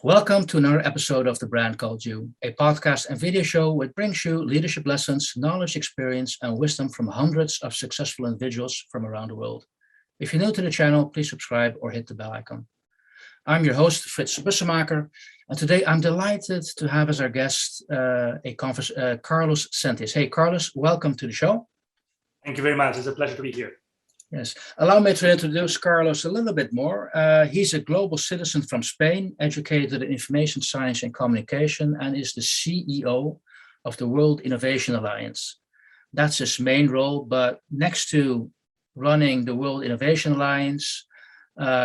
Welcome to another episode of The Brand Called You, a podcast and video show which brings you leadership lessons, knowledge, experience, and wisdom from hundreds of successful individuals from around the world. If you're new to the channel, please subscribe or hit the bell icon. I'm your host, Frits Bussemaker, and today I'm delighted to have as our guest Carlos Sentis. Hey, Carlos, welcome to the show. Thank you very much. It's a pleasure to be here. Yes. Allow me to introduce Carlos a little bit more. He's a global citizen from Spain, educated in information science and communication, and is the CEO of the World Innovation Alliance. That's his main role, but next to running the World Innovation Alliance,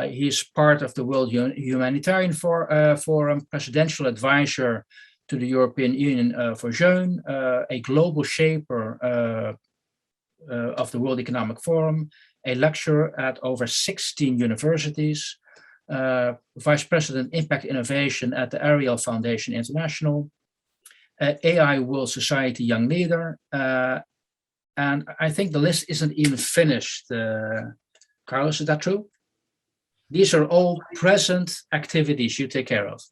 he's part of the World Humanitarian Forum, presidential advisor to the European Union for Jeune, a global shaper of the World Economic Forum, a lecturer at over 16 universities, Vice President Impact Innovation at the Ariel Foundation International, AI World Society Young Leader, and I think the list isn't even finished. Carlos, is that true? These are all present activities you take care of.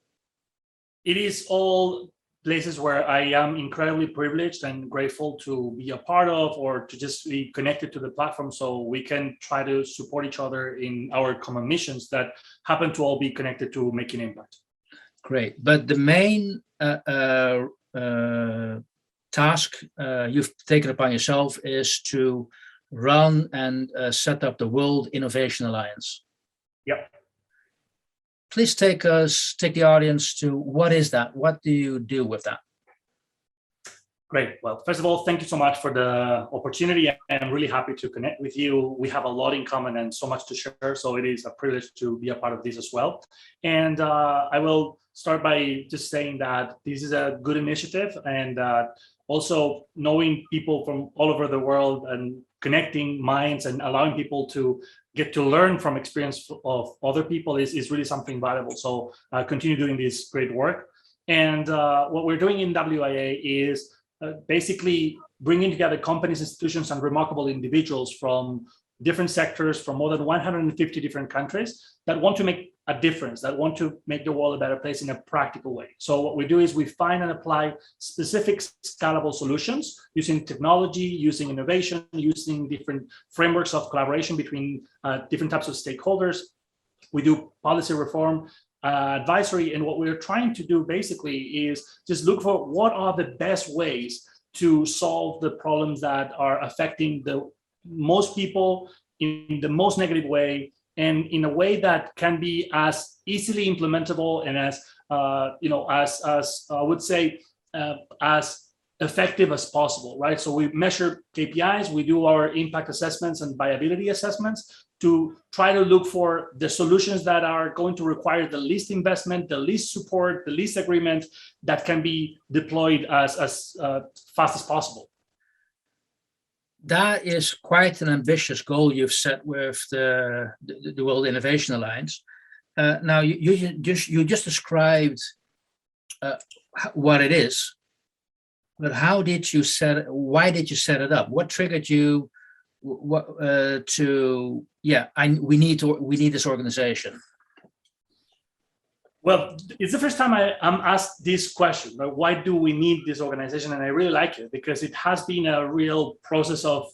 It is all places where I am incredibly privileged and grateful to be a part of, or to just be connected to the platform so we can try to support each other in our common missions that happen to all be connected to making impact. Great. But the main task you've taken upon yourself is to run and set up the World Innovation Alliance. Yep. Please take the audience to what is that? What do you do with that? Great. Well, first of all, thank you so much for the opportunity. I'm really happy to connect with you. We have a lot in common and so much to share. So it is a privilege to be a part of this as well. And I will start by just saying that this is a good initiative, and also knowing people from all over the world and connecting minds and allowing people to get to learn from experience of other people is really something valuable. So continue doing this great work. And what we're doing in WIA is basically bringing together companies, institutions, and remarkable individuals from different sectors, from more than 150 different countries that want to make a difference, that want to make the world a better place in a practical way. So what we do is we find and apply specific scalable solutions using technology, using innovation, using different frameworks of collaboration between different types of stakeholders. We do policy reform, advisory, and what we're trying to do basically is just look for what are the best ways to solve the problems that are affecting the most people in the most negative way, and in a way that can be as easily implementable and as as I would say as effective as possible, right? So we measure KPIs, we do our impact assessments and viability assessments to try to look for the solutions that are going to require the least investment, the least support, the least agreement, that can be deployed as fast as possible. That is quite an ambitious goal you've set with the World Innovation Alliance. Now, you just described what it is, but how did you set it? Why did you set it up? What triggered you? We need this organization. Well, it's the first time I'm asked this question, right? Why do we need this organization? And I really like it because it has been a real process of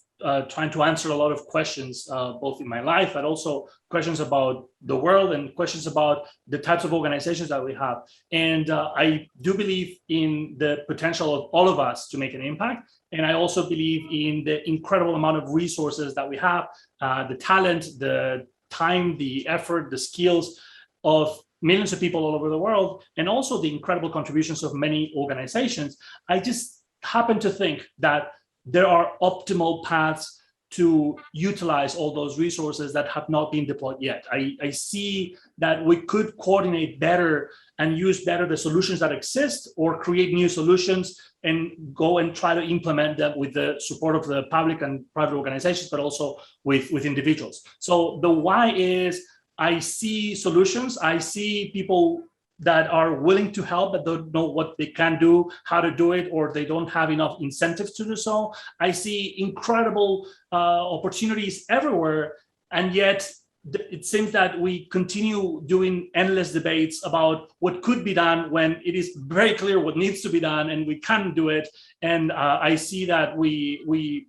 trying to answer a lot of questions, both in my life, but also questions about the world and questions about the types of organizations that we have. And I do believe in the potential of all of us to make an impact. And I also believe in the incredible amount of resources that we have, the talent, the time, the effort, the skills of millions of people all over the world, and also the incredible contributions of many organizations. I just happen to think that there are optimal paths to utilize all those resources that have not been deployed yet. I see that we could coordinate better and use better the solutions that exist, or create new solutions and go and try to implement them with the support of the public and private organizations, but also with individuals. So the why is, I see solutions, I see people that are willing to help but don't know what they can do, how to do it, or they don't have enough incentives to do so. I see incredible opportunities everywhere, and yet it seems that we continue doing endless debates about what could be done when it is very clear what needs to be done, and we can't do it. And I see that we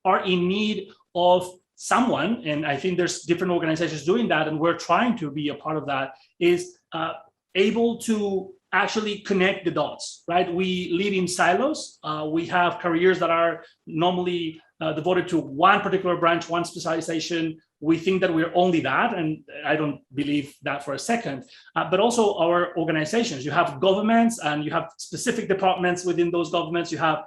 are in need of someone, and I think there's different organizations doing that, and we're trying to be a part of that, is able to actually connect the dots, right? We live in silos. We have careers that are normally devoted to one particular branch, one specialization. We think that we're only that, and I don't believe that for a second. But also our organizations, you have governments and you have specific departments within those governments, you have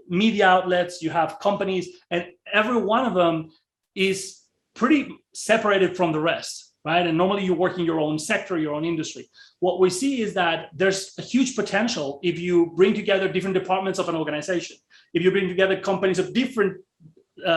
media outlets, you have companies, and every one of them is pretty separated from the rest. Right? And normally you work in your own sector, your own industry. What we see is that there's a huge potential if you bring together different departments of an organization, if you bring together companies of different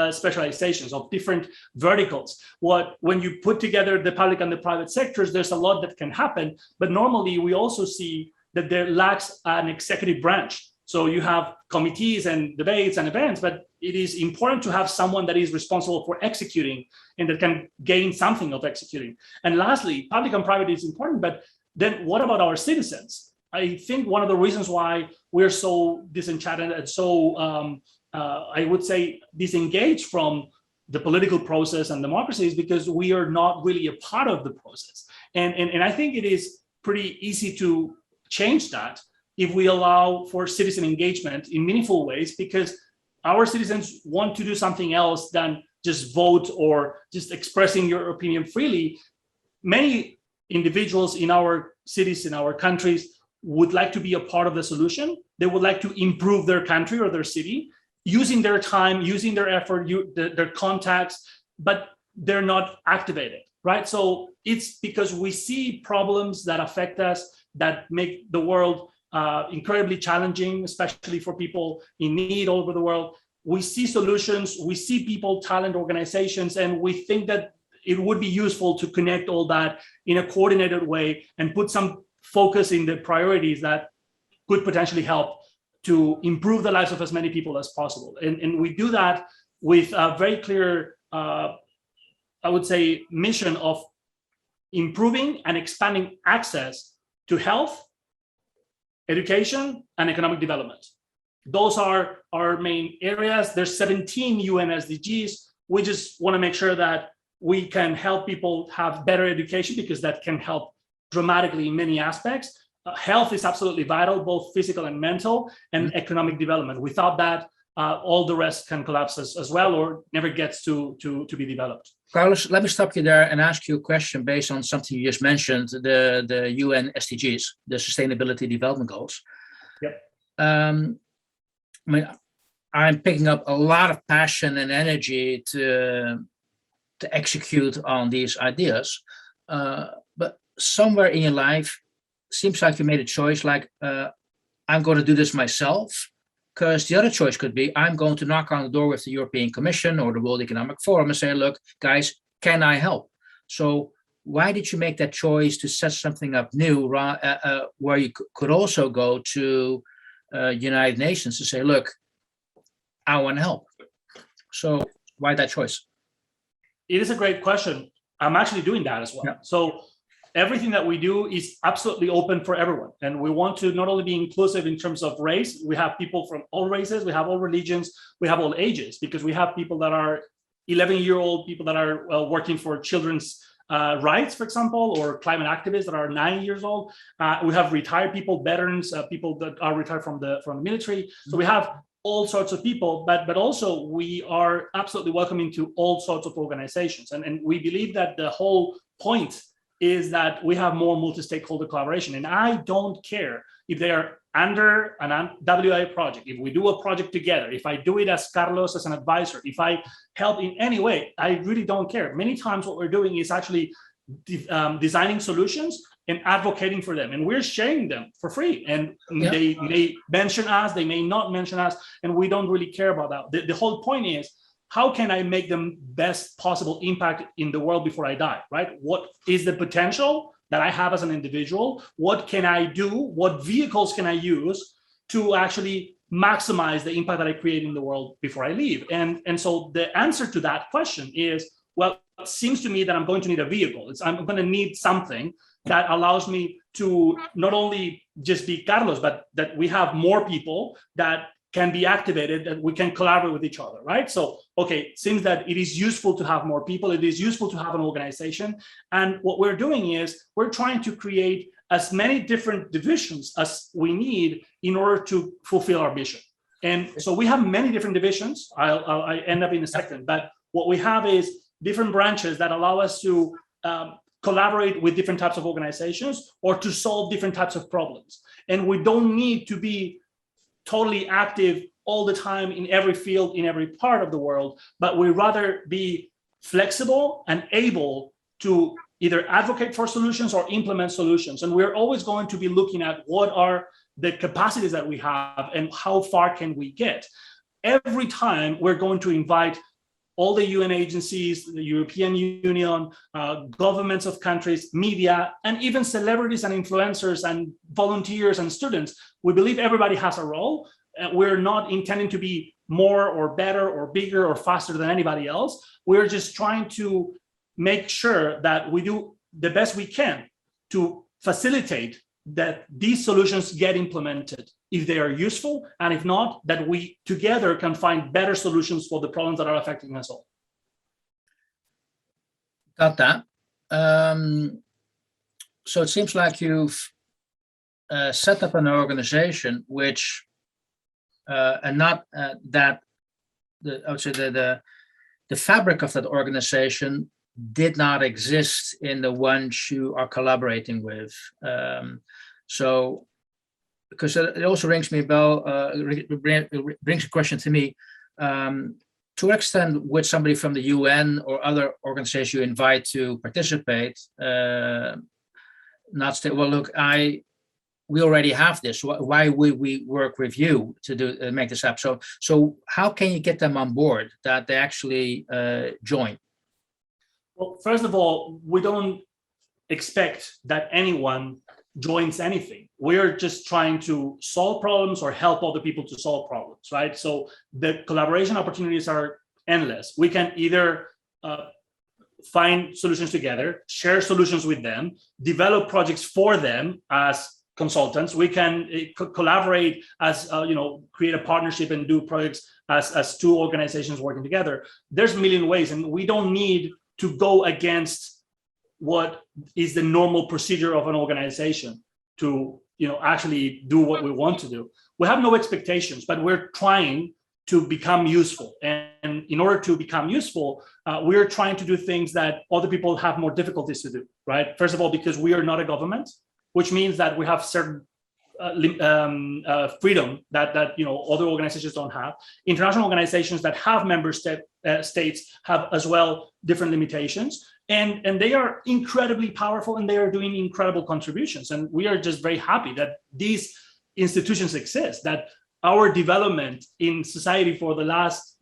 specializations, of different verticals. When you put together the public and the private sectors, there's a lot that can happen. But normally we also see that there lacks an executive branch. So you have committees and debates and events, but it is important to have someone that is responsible for executing and that can gain something of executing. And lastly, public and private is important, but then what about our citizens? I think one of the reasons why we're so disenchanted and so, I would say, disengaged from the political process and democracy is because we are not really a part of the process. And I think it is pretty easy to change that if we allow for citizen engagement in meaningful ways, because our citizens want to do something else than just vote or just expressing your opinion freely. Many individuals in our cities, in our countries, would like to be a part of the solution. They would like to improve their country or their city, using their time, using their effort, their contacts, but they're not activated, right? So it's because we see problems that affect us, that make the world incredibly challenging, especially for people in need all over the world. We see solutions, we see people, talent, organizations, and we think that it would be useful to connect all that in a coordinated way and put some focus in the priorities that could potentially help to improve the lives of as many people as possible. And we do that with a very clear, I would say, mission of improving and expanding access to health, education, and economic development. Those are our main areas. There's 17 UN SDGs. We just want to make sure that we can help people have better education, because that can help dramatically in many aspects. Health is absolutely vital, both physical and mental, and economic development. Without that, all the rest can collapse as well, or never gets to be developed. Carlos, let me stop you there and ask you a question based on something you just mentioned, the UN SDGs, the Sustainability Development Goals. Yep. I mean, I'm picking up a lot of passion and energy to execute on these ideas. But somewhere in your life, seems like you made a choice like, I'm going to do this myself. Because the other choice could be, I'm going to knock on the door with the European Commission or the World Economic Forum and say, look, guys, can I help? So why did you make that choice to set something up new, where you could also go to United Nations to say, look, I want to help? So why that choice? It is a great question. I'm actually doing that as well. Yeah. So everything that we do is absolutely open for everyone. And we want to not only be inclusive in terms of race, we have people from all races, we have all religions, we have all ages, because we have people that are 11-year-old, people that are working for children's rights, for example, or climate activists that are 9 years old. We have retired people, veterans, people that are retired from the military. So we have all sorts of people, but also we are absolutely welcoming to all sorts of organizations. And we believe that the whole point is that we have more multi-stakeholder collaboration. And I don't care if they are under an WIA project, if we do a project together, if I do it as Carlos, as an advisor, if I help in any way, I really don't care. Many times what we're doing is actually designing solutions and advocating for them. And we're sharing them for free. And they may mention us, they may not mention us, and we don't really care about that. The whole point is, how can I make the best possible impact in the world before I die, right? What is the potential that I have as an individual? What can I do? What vehicles can I use to actually maximize the impact that I create in the world before I leave? And so the answer to that question is, well, it seems to me that I'm going to need a vehicle. I'm going to need something that allows me to not only just be Carlos, but that we have more people that can be activated, that we can collaborate with each other, right? So, okay, it seems that it is useful to have more people. It is useful to have an organization. And what we're doing is we're trying to create as many different divisions as we need in order to fulfill our vision. And so we have many different divisions. I'll end up in a second, but what we have is different branches that allow us to collaborate with different types of organizations or to solve different types of problems. And we don't need to be totally active all the time in every field, in every part of the world, but we rather be flexible and able to either advocate for solutions or implement solutions. And we're always going to be looking at what are the capacities that we have and how far can we get. Every time we're going to invite all the UN agencies, the European Union, governments of countries, media, and even celebrities and influencers and volunteers and students. We believe everybody has a role. We're not intending to be more or better or bigger or faster than anybody else. We're just trying to make sure that we do the best we can to facilitate that these solutions get implemented if they are useful, and if not, that we together can find better solutions for the problems that are affecting us all. Got that. So it seems like you've set up an organization which, and not that, I would say the fabric of that organization did not exist in the ones you are collaborating with. So, because it also rings me a bell, brings a question to me. To what extent would somebody from the UN or other organizations you invite to participate not say, well, look, we already have this. Why would we work with you to make this happen? So how can you get them on board that they actually join? Well, first of all, we don't expect that anyone joins anything. We're just trying to solve problems or help other people to solve problems, right? So the collaboration opportunities are endless. We can either find solutions together, share solutions with them, develop projects for them as consultants. We can collaborate as, create a partnership and do projects as two organizations working together. There's a million ways, and we don't need to go against what is the normal procedure of an organization to actually do what we want to do. We have no expectations, but we're trying to become useful. And in order to become useful, we're trying to do things that other people have more difficulties to do, right? First of all, because we are not a government, which means that we have certain freedom that other organizations don't have. International organizations that have member states have as well different limitations, and they are incredibly powerful, and they are doing incredible contributions. And we are just very happy that these institutions exist, that our development in society for the last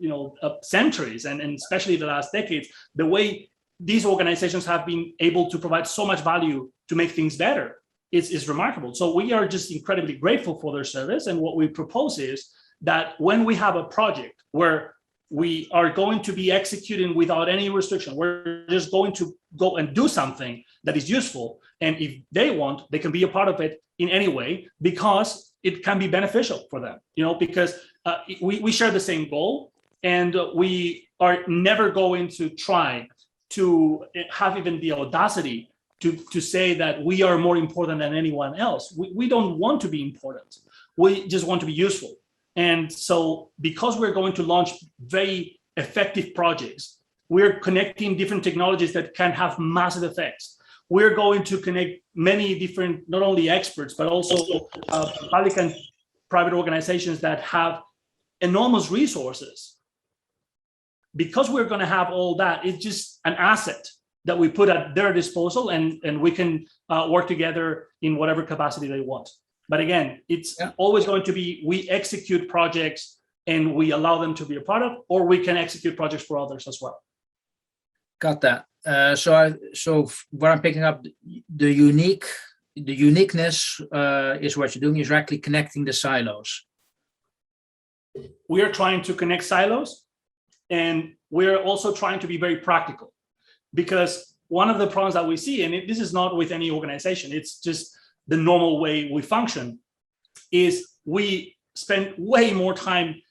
centuries, and especially the last decades, the way these organizations have been able to provide so much value to make things better is remarkable. So we are just incredibly grateful for their service. And what we propose is that when we have a project where we are going to be executing without any restriction, we're just going to go and do something that is useful. And if they want, they can be a part of it in any way, because it can be beneficial for them, because we share the same goal, and we are never going to try to have even the audacity to say that we are more important than anyone else. We don't want to be important. We just want to be useful. And so because we're going to launch very effective projects, we're connecting different technologies that can have massive effects. We're going to connect many different, not only experts, but also public and private organizations that have enormous resources. Because we're going to have all that, it's just an asset that we put at their disposal, and we can work together in whatever capacity they want. But again, it's always going to be, we execute projects and we allow them to be a part of, or we can execute projects for others as well. Got that. So what I'm picking up, the uniqueness is what you're doing is actually connecting the silos. We are trying to connect silos, and we're also trying to be very practical. because one of the problems that we see, and this is not with any organization, it's just the normal way we function, is we spend way more time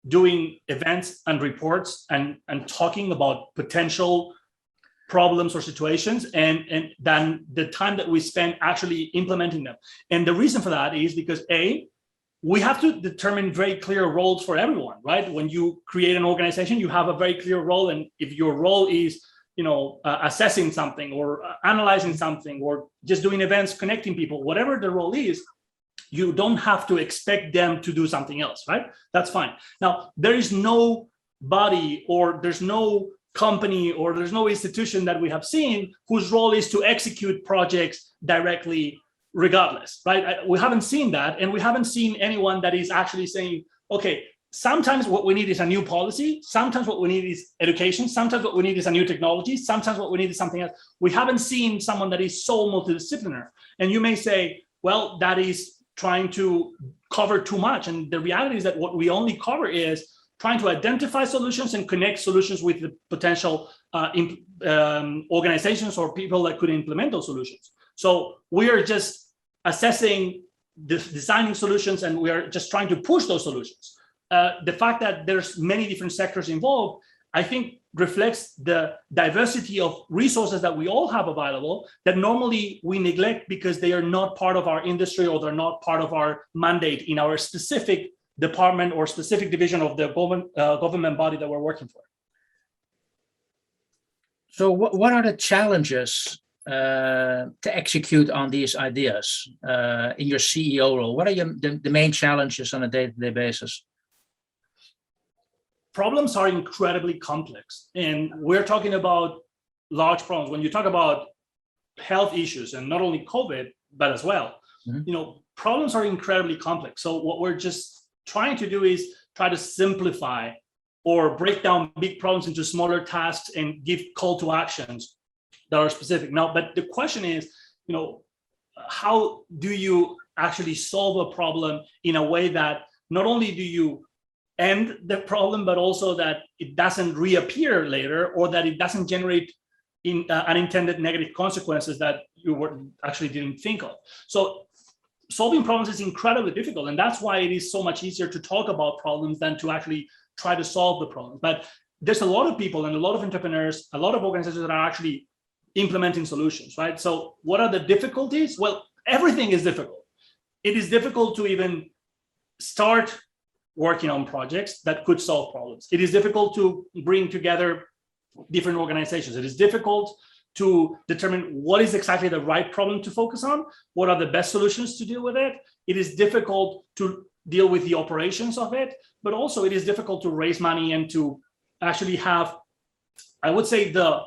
doing events and reports and talking about potential problems or situations and than the time that we spend actually implementing them. And the reason for that is because we have to determine very clear roles for everyone, right? When you create an organization, you have a very clear role, and if your role is assessing something or analyzing something or just doing events, connecting people, whatever the role is, you don't have to expect them to do something else, right? That's fine. Now, there is no body or there's no company or there's no institution that we have seen whose role is to execute projects directly regardless, right? We haven't seen that, and we haven't seen anyone that is actually saying, okay, sometimes what we need is a new policy, sometimes what we need is education, sometimes what we need is a new technology, sometimes what we need is something else. We haven't seen someone that is so multidisciplinary. And you may say, well, that is trying to cover too much. And the reality is that what we only cover is trying to identify solutions and connect solutions with the potential organizations or people that could implement those solutions. So we are just assessing, designing solutions, and we are just trying to push those solutions. The fact that there's many different sectors involved, I think reflects the diversity of resources that we all have available that normally we neglect because they are not part of our industry or they're not part of our mandate in our specific department or specific division of the government body that we're working for. So what are the challenges to execute on these ideas in your CEO role? What are the main challenges on a day-to-day basis? Problems are incredibly complex, and we're talking about large problems. When you talk about health issues, and not only COVID, but as well, problems are incredibly complex. So what we're just trying to do is try to simplify or break down big problems into smaller tasks and give call to actions that are specific. Now, but the question is, how do you actually solve a problem in a way that not only do you end the problem, but also that it doesn't reappear later, or that it doesn't generate unintended negative consequences that you actually didn't think of. So solving problems is incredibly difficult, and that's why it is so much easier to talk about problems than to actually try to solve the problem. But there's a lot of people and a lot of entrepreneurs, a lot of organizations that are actually implementing solutions, right? So what are the difficulties? Well, everything is difficult. It is difficult to even start working on projects that could solve problems. It is difficult to bring together different organizations. It is difficult to determine what is exactly the right problem to focus on, what are the best solutions to deal with it. It is difficult to deal with the operations of it, but also it is difficult to raise money and to actually have, I would say, the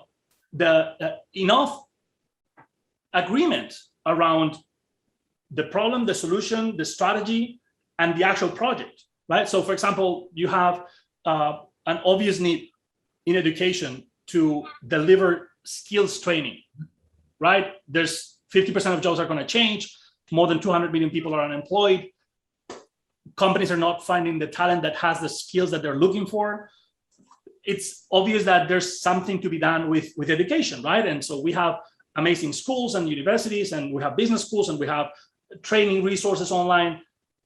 enough agreement around the problem, the solution, the strategy, and the actual project. Right. So, for example, you have an obvious need in education to deliver skills training. Right. There's 50% of jobs are going to change. More than 200 million people are unemployed. Companies are not finding the talent that has the skills that they're looking for. It's obvious that there's something to be done with education. Right. And so we have amazing schools and universities, and we have business schools, and we have training resources online.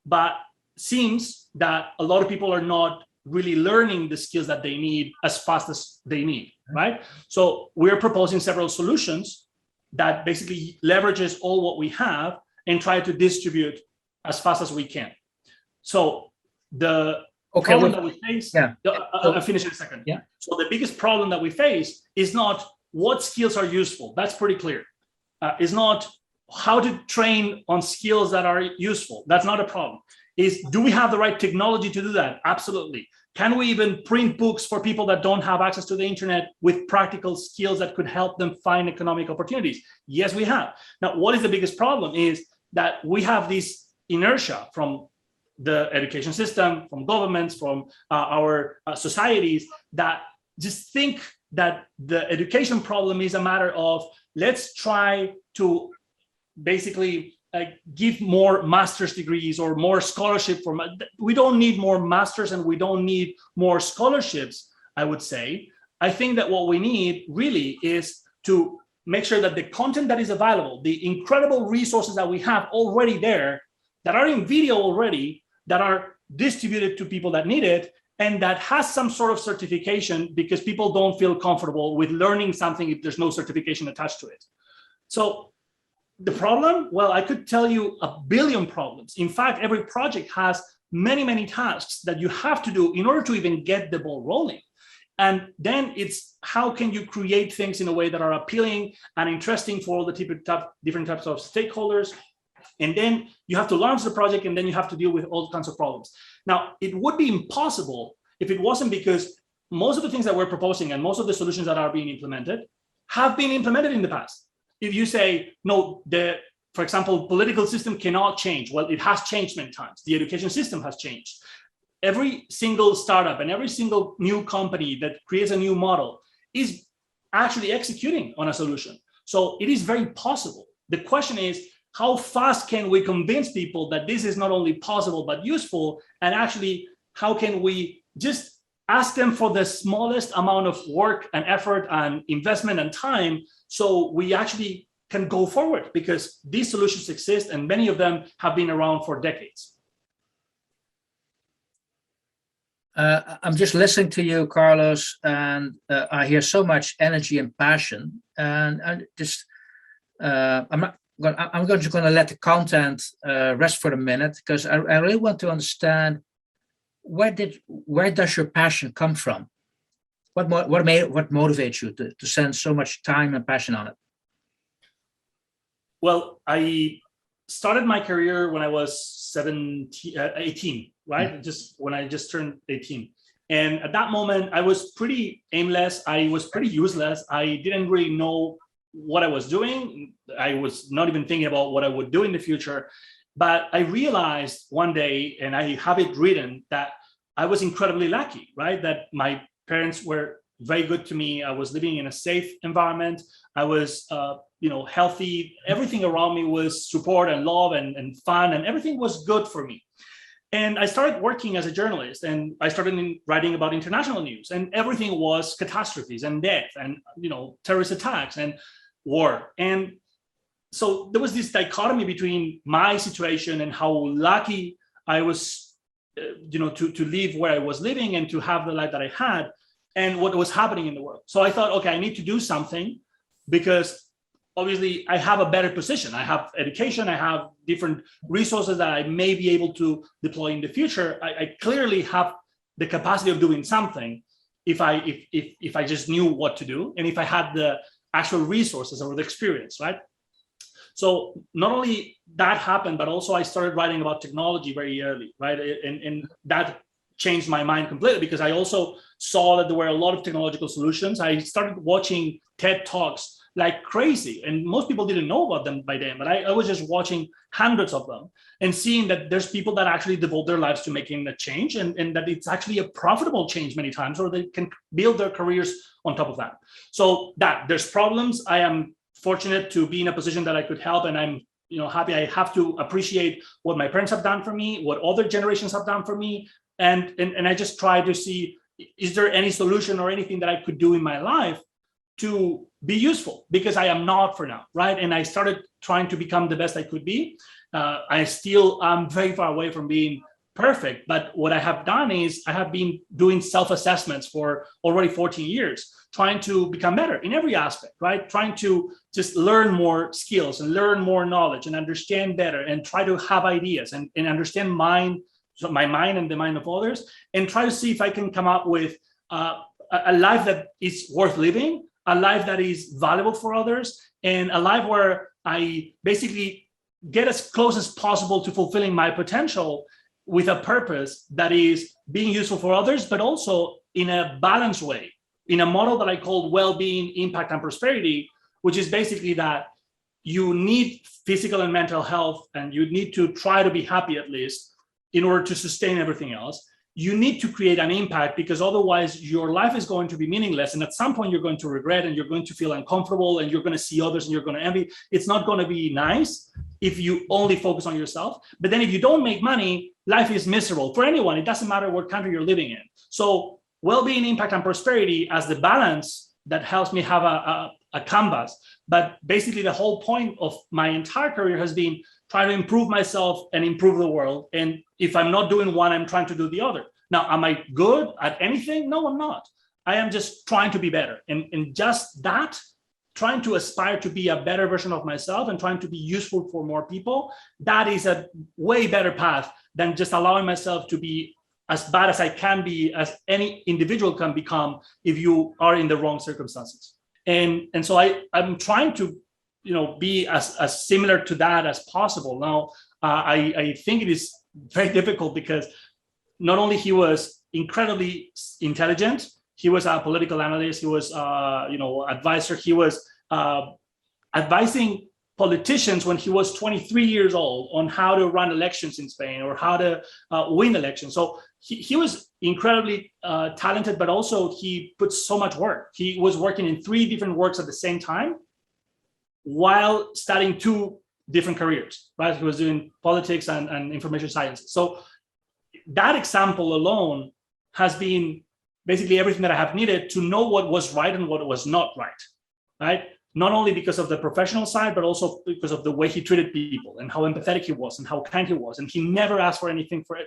But seems that a lot of people are not really learning the skills that they need as fast as they need, right? So we're proposing several solutions that basically leverages all what we have and try to distribute as fast as we can. So the problem that we face, I'll finish in a second. Yeah. So the biggest problem that we face is not what skills are useful. That's pretty clear. It's not how to train on skills that are useful. That's not a problem. Is, do we have the right technology to do that? Absolutely. Can we even print books for people that don't have access to the internet with practical skills that could help them find economic opportunities? Yes, we have. Now, what is the biggest problem is that we have this inertia from the education system, from governments, from our societies that just think that the education problem is a matter of let's try to basically give more master's degrees or more scholarship. We don't need more masters and we don't need more scholarships, I would say. I think that what we need really is to make sure that the content that is available, the incredible resources that we have already there, that are in video already, that are distributed to people that need it, and that has some sort of certification, because people don't feel comfortable with learning something if there's no certification attached to it. So the problem, well, I could tell you a billion problems. In fact, every project has many, many tasks that you have to do in order to even get the ball rolling. And then it's how can you create things in a way that are appealing and interesting for all the different types of stakeholders. And then you have to launch the project, and then you have to deal with all kinds of problems. Now, it would be impossible if it wasn't because most of the things that we're proposing and most of the solutions that are being implemented have been implemented in the past. If you say, no, for example, political system cannot change. Well, it has changed many times. The education system has changed. Every single startup and every single new company that creates a new model is actually executing on a solution. So it is very possible. The question is, how fast can we convince people that this is not only possible, but useful? And actually, how can we just ask them for the smallest amount of work and effort and investment and time, so we actually can go forward? Because these solutions exist, and many of them have been around for decades. I'm just listening to you, Carlos, and I hear so much energy and passion. And I'm just, I'm just going to let the content rest for a minute, because I really want to understand where does your passion come from? What motivates you to spend so much time and passion on it? Well, I started my career when I was 18, right? Mm-hmm. Just when I just turned 18. And at that moment, I was pretty aimless. I was pretty useless. I didn't really know what I was doing. I was not even thinking about what I would do in the future. But I realized one day, and I have it written, that I was incredibly lucky, right? That my parents were very good to me. I was living in a safe environment. I was, healthy. Everything around me was support and love and fun, and everything was good for me. And I started working as a journalist, and I started writing about international news, and everything was catastrophes and death and, terrorist attacks and war. And so there was this dichotomy between my situation and how lucky I was, to live where I was living and to have the life that I had, and what was happening in the world. So I thought, okay, I need to do something, because obviously I have a better position. I have education, I have different resources that I may be able to deploy in the future. I clearly have the capacity of doing something if I just knew what to do, and if I had the actual resources or the experience, right? So not only that happened, but also I started writing about technology very early, right? And that changed my mind completely, because I also saw that there were a lot of technological solutions. I started watching TED Talks like crazy, and most people didn't know about them by then, but I was just watching hundreds of them and seeing that there's people that actually devote their lives to making a change, and that it's actually a profitable change many times, or they can build their careers on top of that. So that there's problems. I am fortunate to be in a position that I could help, and I'm happy. I have to appreciate what my parents have done for me, what other generations have done for me, and I just try to see, is there any solution or anything that I could do in my life to be useful, because I am not for now, right? And I started trying to become the best I could be. I still am very far away from being perfect, but what I have done is I have been doing self-assessments for already 14 years, trying to become better in every aspect, right? Trying to just learn more skills and learn more knowledge and understand better, and try to have ideas and understand my mind and the mind of others, and try to see if I can come up with a life that is worth living, a life that is valuable for others, and a life where I basically get as close as possible to fulfilling my potential with a purpose that is being useful for others, but also in a balanced way, in a model that I call well-being, impact, and prosperity, which is basically that you need physical and mental health, and you need to try to be happy at least in order to sustain everything else. You need to create an impact, because otherwise your life is going to be meaningless. And at some point you're going to regret, and you're going to feel uncomfortable, and you're going to see others and you're going to envy. It's not going to be nice if you only focus on yourself. But then if you don't make money, life is miserable for anyone. It doesn't matter what country you're living in. So well-being, impact, and prosperity as the balance that helps me have a canvas. But basically the whole point of my entire career has been trying to improve myself and improve the world. And if I'm not doing one, I'm trying to do the other. Now, am I good at anything? No, I'm not. I am just trying to be better. And just that, trying to aspire to be a better version of myself and trying to be useful for more people, that is a way better path than just allowing myself to be as bad as I can be, as any individual can become if you are in the wrong circumstances. And so I'm trying to, be as similar to that as possible. Now, I think it is very difficult because not only he was incredibly intelligent, he was a political analyst, he was, advisor, he was advising politicians when he was 23 years old on how to run elections in Spain or how to win elections. So he was incredibly talented, but also he put so much work. He was working in 3 different works at the same time while studying 2 different careers, right? He was doing politics and information sciences. So that example alone has been basically everything that I have needed to know what was right and what was not right? Not only because of the professional side, but also because of the way he treated people and how empathetic he was and how kind he was. And he never asked for anything for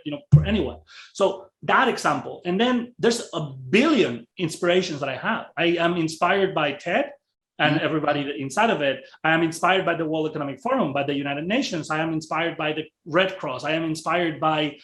anyone. So that example. And then there's a billion inspirations that I have. I am inspired by TED and everybody inside of it. I am inspired by the World Economic Forum, by the United Nations. I am inspired by the Red Cross. I am inspired by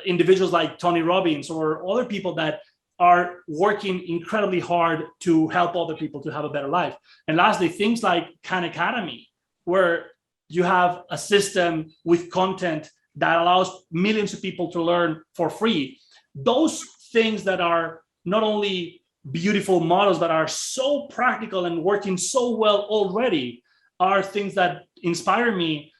individuals like Tony Robbins or other people that are working incredibly hard to help other people to have a better life. And lastly, things like Khan Academy, where you have a system with content that allows millions of people to learn for free. Those things that are not only beautiful models, but are so practical and working so well already, are things that inspire me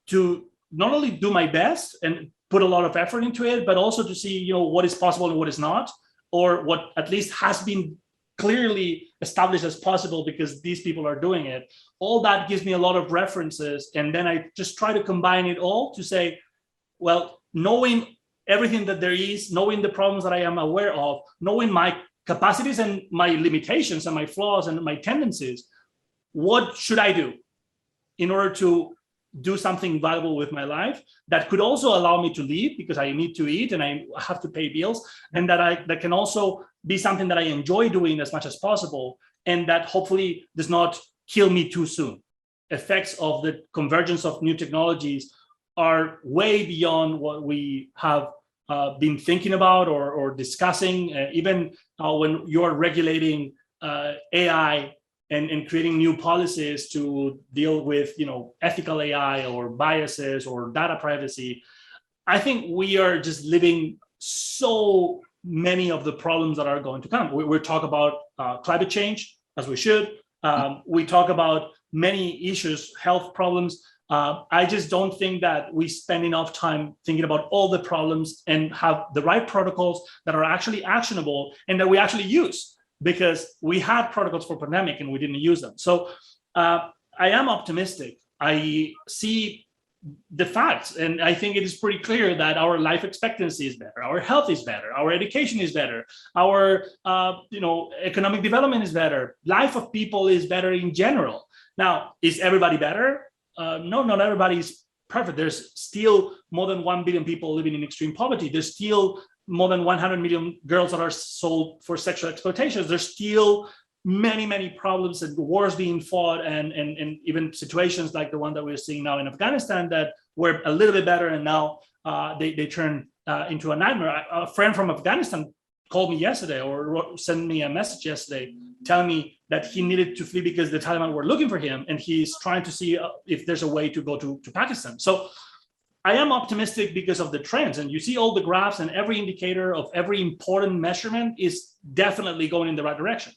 to not only do my best and put a lot of effort into it, but also to see what is possible and what is not, or what at least has been clearly established as possible because these people are doing it. All that gives me a lot of references. And then I just try to combine it all to say, well, knowing everything that there is, knowing the problems that I am aware of, knowing my capacities and my limitations and my flaws and my tendencies, what should I do in order to do something valuable with my life that could also allow me to live because I need to eat and I have to pay bills, and that can also be something that I enjoy doing as much as possible, and that hopefully does not kill me too soon. Effects of the convergence of new technologies are way beyond what we have been thinking about or discussing. Even when you're regulating AI and creating new policies to deal with ethical AI or biases or data privacy, I think we are just living so many of the problems that are going to come. We talk about climate change, as we should. We talk about many issues, health problems. I just don't think that we spend enough time thinking about all the problems and have the right protocols that are actually actionable and that we actually use, because we had protocols for pandemic and we didn't use them. So I am optimistic. I see the facts, and I think it is pretty clear that our life expectancy is better, our health is better, our education is better, our economic development is better, life of people is better in general. Now, is everybody better? No, not everybody is perfect. There's still more than 1 billion people living in extreme poverty. There's still more than 100 million girls that are sold for sexual exploitation. There's still many, many problems and wars being fought, and even situations like the one that we're seeing now in Afghanistan that were a little bit better, and now they turn into a nightmare. A friend from Afghanistan called me yesterday or sent me a message yesterday telling me that he needed to flee because the Taliban were looking for him, and he's trying to see if there's a way to go to Pakistan. So I am optimistic because of the trends, and you see all the graphs and every indicator of every important measurement is definitely going in the right direction.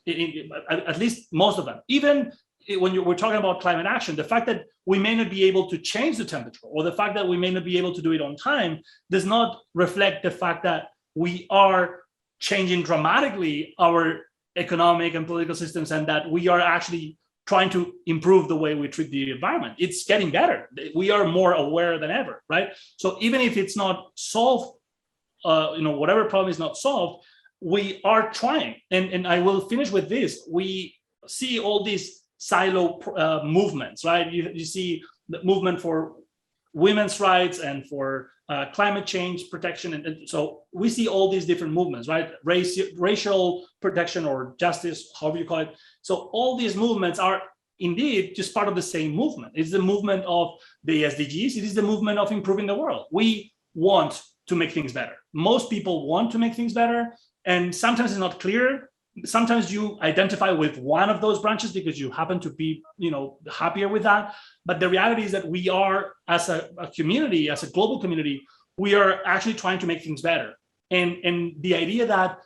At least most of them. Even when we're talking about climate action, the fact that we may not be able to change the temperature, or the fact that we may not be able to do it on time, does not reflect the fact that we are changing dramatically our economic and political systems, and that we are actually trying to improve the way we treat the environment. It's getting better. We are more aware than ever, right? So even if it's not solved, whatever problem is not solved, we are trying. And I will finish with this. We see all these silo movements, right? You see the movement for women's rights and for climate change protection. And so we see all these different movements, right? Racial protection or justice, however you call it. So all these movements are indeed just part of the same movement. It's the movement of the SDGs. It is the movement of improving the world. We want to make things better. Most people want to make things better. And sometimes it's not clear. Sometimes you identify with one of those branches because you happen to be, happier with that. But the reality is that we are, as a community, as a global community, we are actually trying to make things better. And the idea that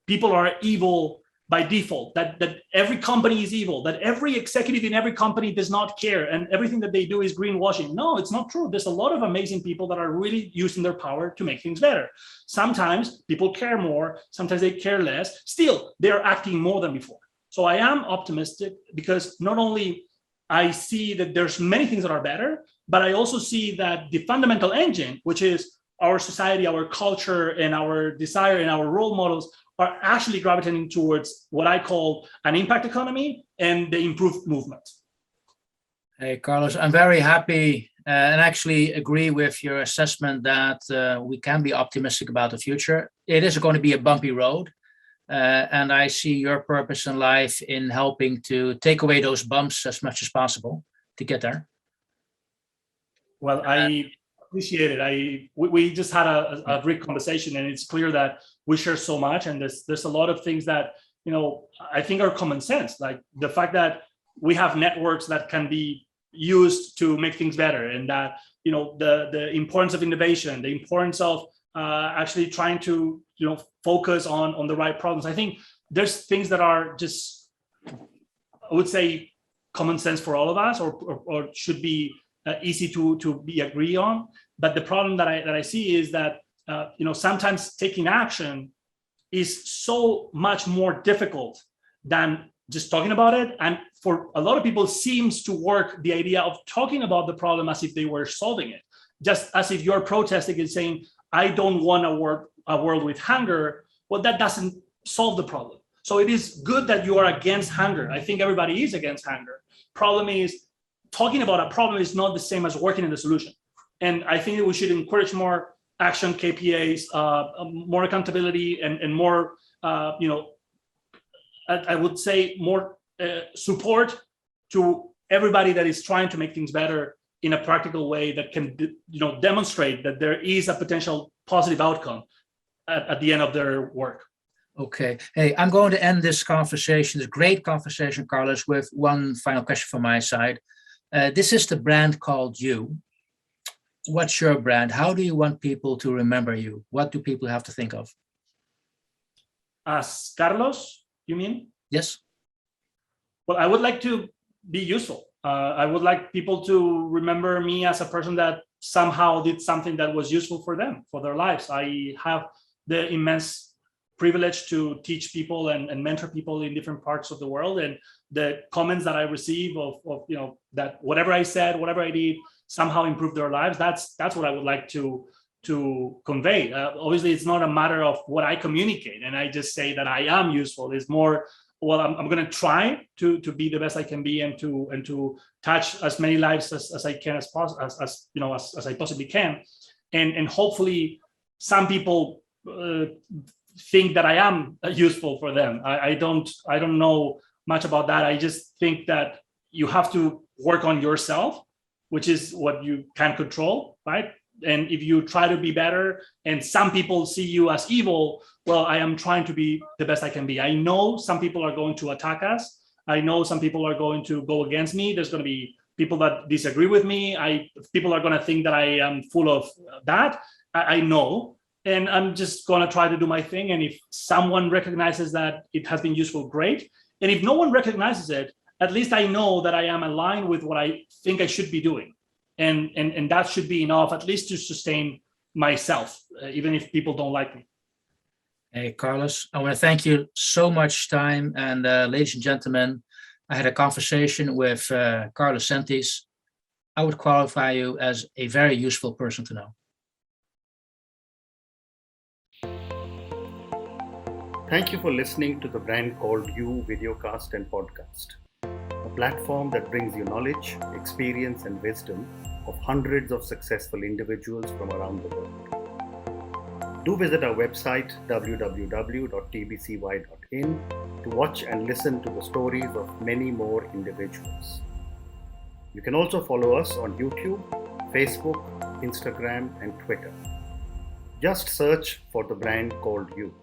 people are evil by default, that every company is evil, that every executive in every company does not care and everything that they do is greenwashing. No, it's not true. There's a lot of amazing people that are really using their power to make things better. Sometimes people care more, sometimes they care less. Still, they're acting more than before. So I am optimistic because not only I see that there's many things that are better, but I also see that the fundamental engine, which is our society, our culture, and our desire and our role models are actually gravitating towards what I call an impact economy and the improved movement. Hey, Carlos, I'm very happy and actually agree with your assessment that we can be optimistic about the future. It is going to be a bumpy road. And I see your purpose in life in helping to take away those bumps as much as possible to get there. Well, I appreciate it. We just had a great conversation, and it's clear that we share so much, and there's a lot of things that I think are common sense, like the fact that we have networks that can be used to make things better, and that the importance of innovation, the importance of actually trying to focus on the right problems. I think there's things that are just, I would say, common sense for all of us, or should be easy to be agree on. But the problem that I see is that sometimes taking action is so much more difficult than just talking about it. And for a lot of people, seems to work the idea of talking about the problem as if they were solving it, just as if you're protesting and saying, I don't want a world with hunger. Well, that doesn't solve the problem. So it is good that you are against hunger. I think everybody is against hunger. Problem is, talking about a problem is not the same as working in the solution. And I think that we should encourage more action, KPIs, more accountability, and more, I would say, more support to everybody that is trying to make things better in a practical way that can, demonstrate that there is a potential positive outcome at the end of their work. Okay. Hey, I'm going to end this conversation, this great conversation, Carlos, with one final question from my side. This is the brand called you. What's your brand? How do you want people to remember you? What do people have to think of? As Carlos, you mean? Yes. Well, I would like to be useful. I would like people to remember me as a person that somehow did something that was useful for them, for their lives. I have the immense privilege to teach people and mentor people in different parts of the world. And the comments that I receive of that whatever I said, whatever I did, somehow improved their lives. That's what I would like to convey. Obviously, it's not a matter of what I communicate, and I just say that I am useful. It's more, well, I'm going to try to be the best I can be, and to touch as many lives as I can, as I possibly can, and hopefully some people think that I am useful for them. I don't know much about that. I just think that you have to work on yourself, which is what you can control, right? And if you try to be better and some people see you as evil, well, I am trying to be the best I can be. I know some people are going to attack us. I know some people are going to go against me. There's going to be people that disagree with me. People are going to think that I am full of that. I know. And I'm just going to try to do my thing. And if someone recognizes that it has been useful, great. And if no one recognizes it, at least I know that I am aligned with what I think I should be doing. And that should be enough, at least to sustain myself, even if people don't like me. Hey, Carlos, I want to thank you so much time. And ladies and gentlemen, I had a conversation with Carlos Sentis. I would qualify you as a very useful person to know. Thank you for listening to the Brand Called You videocast and podcast, a platform that brings you knowledge, experience, and wisdom of hundreds of successful individuals from around the world. Do visit our website www.tbcy.in to watch and listen to the stories of many more individuals. You can also follow us on YouTube, Facebook, Instagram, and Twitter. Just search for the Brand Called You.